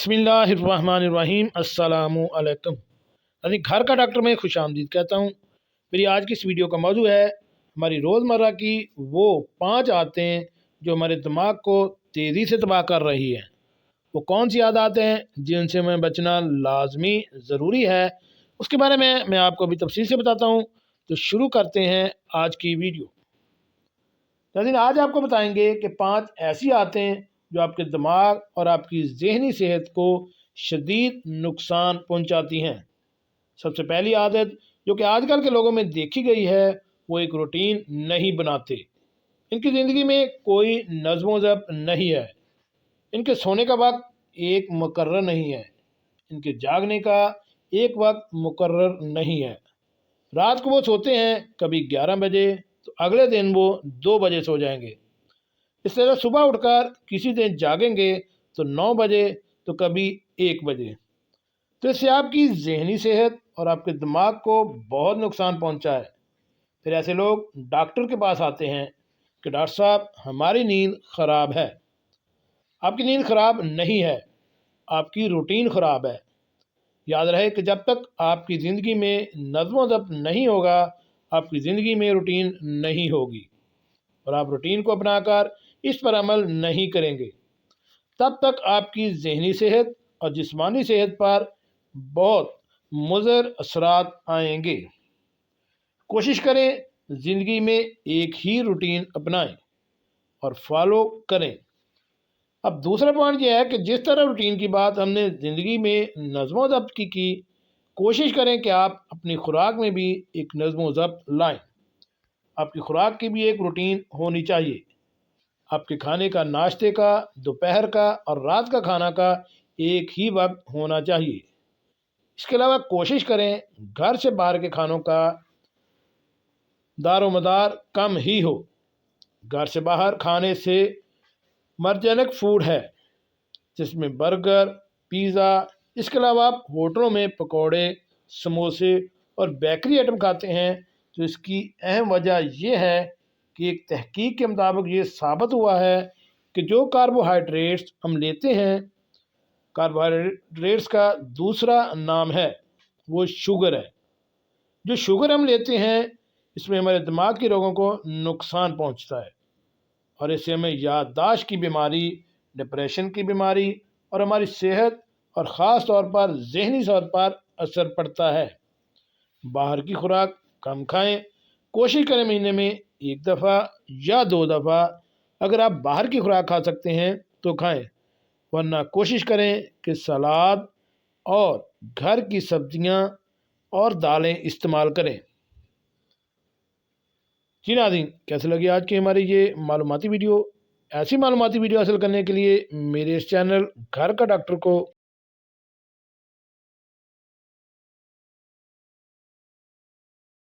बिस्मिल्लाहिर्रहमानिर्रहीम अस्सलामु अलैकुम। अभी घर का डॉक्टर में खुश आमदीद कहता हूँ। मेरी आज की इस वीडियो का मौजू है हमारी रोज़मर्रा की वो 5 आदतें जो हमारे दिमाग को तेज़ी से तबाह कर रही हैं। वो कौन सी आदतें हैं जिनसे हमें बचना लाजमी ज़रूरी है, उसके बारे में मैं आपको अभी तफसील से बताता हूँ। तो शुरू करते हैं आज की वीडियो। लेकिन आज आपको बताएंगे कि 5 ऐसी आदतें जो आपके दिमाग और आपकी ज़हनी सेहत को शदीद नुकसान पहुंचाती हैं। सबसे पहली आदत जो कि आजकल के लोगों में देखी गई है, वो एक रूटीन नहीं बनाते। इनकी ज़िंदगी में कोई नज़्म व ज़ब्त नहीं है। इनके सोने का वक्त एक मुकर्रर नहीं है। इनके जागने का एक वक्त मुकर्रर नहीं है। रात को वो सोते हैं कभी 11 बजे, तो अगले दिन वो 2 बजे सो जाएंगे। इस तरह सुबह उठकर किसी दिन जागेंगे तो 9 बजे, तो कभी 1 बजे। तो इससे आपकी जहनी सेहत और आपके दिमाग को बहुत नुकसान पहुंचा है। फिर ऐसे लोग डॉक्टर के पास आते हैं कि डॉक्टर साहब हमारी नींद ख़राब है। आपकी नींद ख़राब नहीं है, आपकी रूटीन ख़राब है। याद रहे कि जब तक आपकी ज़िंदगी में नज़्म व ज़ब्त नहीं होगा, आपकी ज़िंदगी में रूटीन नहीं होगी और आप रूटीन को अपनाकर इस पर अमल नहीं करेंगे, तब तक आपकी जहनी सेहत और जिस्मानी सेहत पर बहुत मुज़र असरात आएंगे। कोशिश करें ज़िंदगी में एक ही रूटीन अपनाएं और फॉलो करें। अब दूसरा पॉइंट यह है कि जिस तरह रूटीन की बात हमने ज़िंदगी में नज़्म व ज़ब्त की, कोशिश करें कि आप अपनी खुराक में भी एक नज़्म व ज़ब्त लाएं। आपकी खुराक की भी एक रूटीन होनी चाहिए। आपके खाने का, नाश्ते का, दोपहर का और रात का खाना का एक ही वक्त होना चाहिए। इसके अलावा कोशिश करें घर से बाहर के खानों का दारोमदार कम ही हो। घर से बाहर खाने से मर्जनक फूड है जिसमें बर्गर, पिज़्ज़ा, इसके अलावा आप होटलों में पकौड़े, समोसे और बेकरी आइटम खाते हैं। तो इसकी अहम वजह यह है कि एक तहकीक के मुताबिक ये साबित हुआ है कि जो कार्बोहाइड्रेट्स हम लेते हैं, कार्बोहाइड्रेट्स का दूसरा नाम है वो शुगर है। जो शुगर हम लेते हैं, इसमें हमारे दिमाग के रोगों को नुकसान पहुंचता है और इससे हमें याददाश्त की बीमारी, डिप्रेशन की बीमारी और हमारी सेहत और ख़ास तौर पर जहनी सेहत पर असर पड़ता है। बाहर की खुराक कम खाएं। कोशिश करें महीने में 1 दफ़ा या 2 दफ़ा अगर आप बाहर की खुराक खा सकते हैं तो खाएं, वरना कोशिश करें कि सलाद और घर की सब्जियां और दालें इस्तेमाल करें। जी नाज़रीन, कैसे लगी आज की हमारी ये मालूमाती वीडियो? ऐसी मालूमाती वीडियो हासिल करने के लिए मेरे इस चैनल घर का डॉक्टर को